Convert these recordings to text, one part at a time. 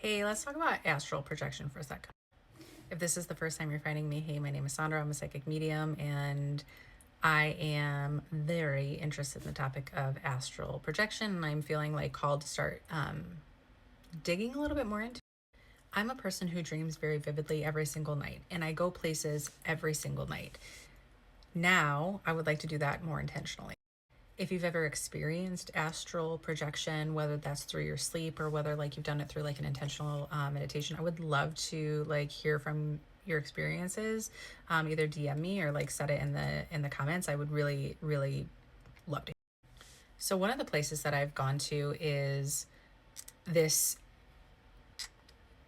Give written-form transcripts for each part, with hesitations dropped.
Hey, let's talk about astral projection for a second. If this is the first time you're finding me, hey, my name is Sandra. I'm a psychic medium, and I am very interested in the topic of astral projection. And I'm feeling like called to start digging a little bit more into it. I'm a person who dreams very vividly every single night, and I go places every single night. Now, I would like to do that more intentionally. If you've ever experienced astral projection, whether that's through your sleep or whether like you've done it through like an intentional meditation, I would love to like hear from your experiences. Either DM me or like set it in the comments. I would really love to. So one of the places that I've gone to is this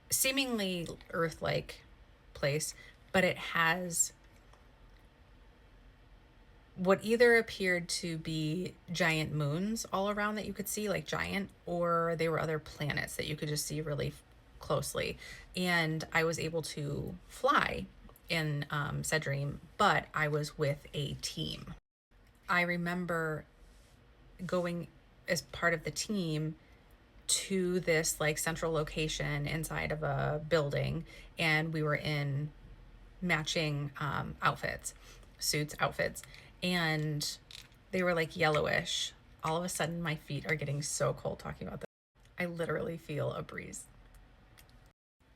seemingly Earth-like place, but it has what either appeared to be giant moons all around that you could see, like giant, or they were other planets that you could just see really closely. And I was able to fly in said dream, but I was with a team. I remember going as part of the team to this like central location inside of a building, and we were in matching outfits, suits, outfits, and they were like yellowish. All of a sudden, my feet are getting so cold talking about this. I literally feel a breeze.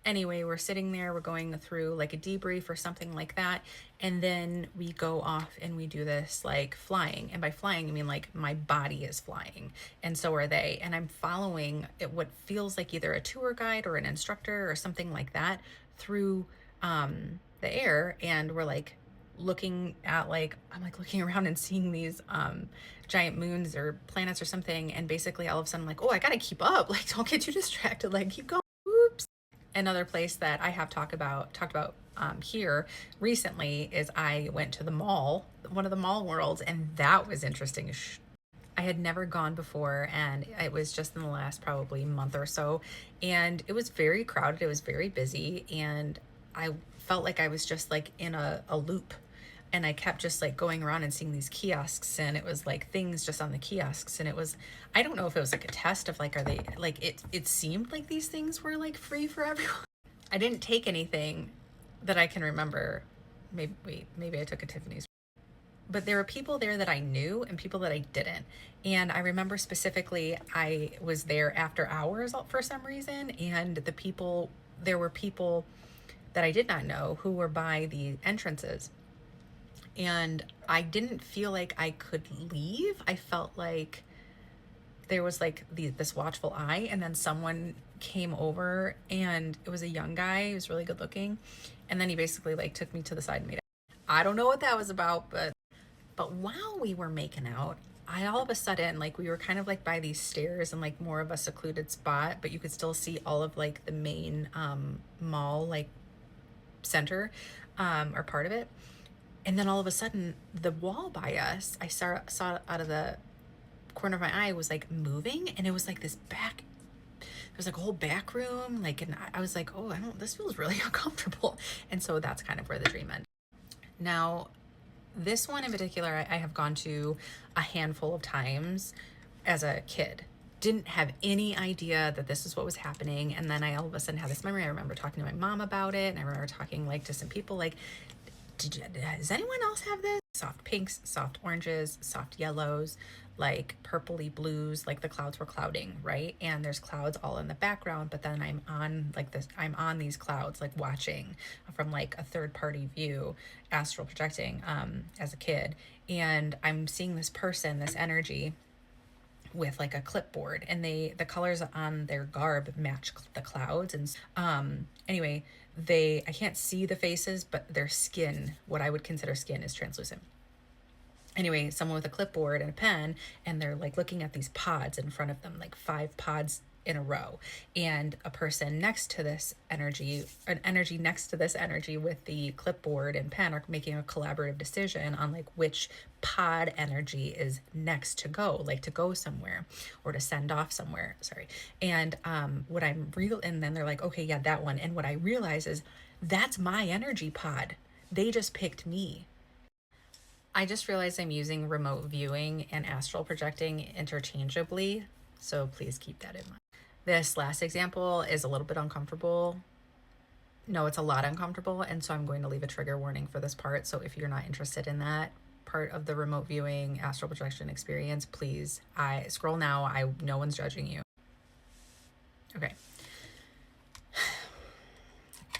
Anyway, we're sitting there, we're going through like a debrief or something like that, and then we go off and we do this like flying. And by flying, I mean like my body is flying, and so are they. And I'm following it, what feels like either a tour guide or an instructor or something like that through the air, and we're like looking at like I'm like looking around and seeing these giant moons or planets or something, and basically all of a sudden I'm like, oh, I gotta keep up, like don't get too distracted, like keep going. Oops. Another place that I have talked about here recently is I went to the mall, one of the mall worlds, and that was interesting. I had never gone before, and it was just in the last probably month or so, and it was very crowded, it was very busy, and I felt like I was just like in a loop, and I kept just like going around and seeing these kiosks, and it was like things just on the kiosks, and it was, I don't know if it was like a test of like, are they like, it seemed like these things were like free for everyone. I didn't take anything that I can remember. Maybe I took a Tiffany's, but there were people there that I knew and people that I didn't. And I remember specifically I was there after hours for some reason, and there were people that I did not know who were by the entrances. And I didn't feel like I could leave. I felt like there was like this watchful eye, and then someone came over, and it was a young guy. He was really good looking, and then he basically like took me to the side and made it. I don't know what that was about, but while we were making out, I all of a sudden, like, we were kind of like by these stairs and like more of a secluded spot, but you could still see all of like the main mall like center or part of it. And then all of a sudden, the wall by us, I saw out of the corner of my eye, was like moving, and it was like this back. There was like a whole back room, like, and I was like, oh, I don't. This feels really uncomfortable, and so that's kind of where the dream ended. Now, this one in particular, I have gone to a handful of times as a kid. Didn't have any idea that this is what was happening, and then I all of a sudden had this memory. I remember talking to my mom about it, and I remember talking like to some people like, does anyone else have this? Soft pinks, soft oranges, soft yellows, like purpley blues, like the clouds were clouding, right? And there's clouds all in the background, but then I'm on these clouds, like watching from like a third party view, astral projecting as a kid. And I'm seeing this person, this energy with like a clipboard, and the colors on their garb match the clouds. And anyway, I can't see the faces, but their skin, what I would consider skin, is translucent. Anyway, someone with a clipboard and a pen, and they're like looking at these pods in front of them, like 5 pods in a row, and a person next to this energy, an energy next to this energy with the clipboard and pen, are making a collaborative decision on like which pod energy is next to go, like to go somewhere or to send off somewhere. Sorry. And and then they're like, okay, yeah, that one. And what I realize is that's my energy pod. They just picked me. I just realized I'm using remote viewing and astral projecting interchangeably, so please keep that in mind. This last example is a little bit uncomfortable. No, it's a lot uncomfortable, and so I'm going to leave a trigger warning for this part. So if you're not interested in that part of the remote viewing astral projection experience, please, I scroll now. No one's judging you. Okay.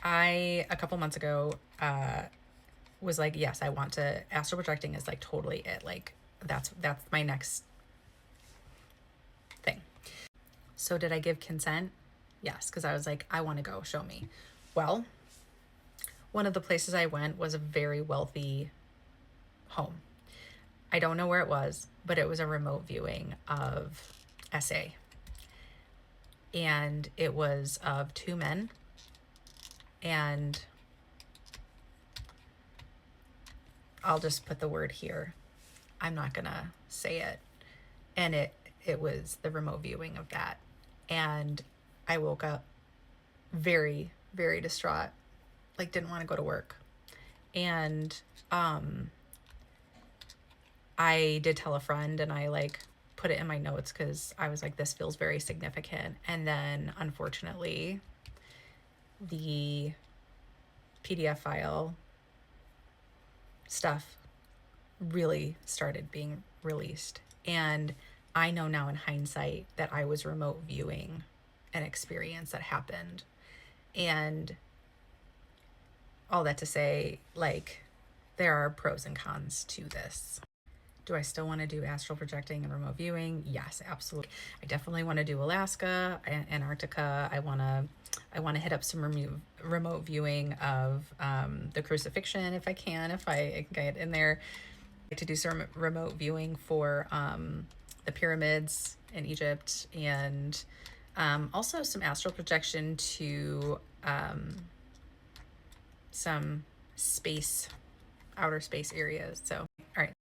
A couple months ago, was like, yes, I want to, astral projecting is like totally it. Like that's my next thing. So did I give consent? Yes, because I was like, I want to go, show me. Well, one of the places I went was a very wealthy home. I don't know where it was, but it was a remote viewing of SA. And it was of two men. And I'll just put the word here. I'm not going to say it. And it was the remote viewing of that. And I woke up very, very distraught, like didn't want to go to work. And I did tell a friend, and I like put it in my notes because I was like, this feels very significant. And then unfortunately, the PDF file stuff really started being released. And I know now in hindsight that I was remote viewing an experience that happened. And all that to say, like, there are pros and cons to this. Do I still want to do astral projecting and remote viewing? Yes, absolutely. I definitely want to do Alaska, Antarctica. I want to hit up some remote viewing of the crucifixion if I can get in there. I'd like to do some remote viewing for the pyramids in Egypt, and also some astral projection to some outer space areas. So, all right.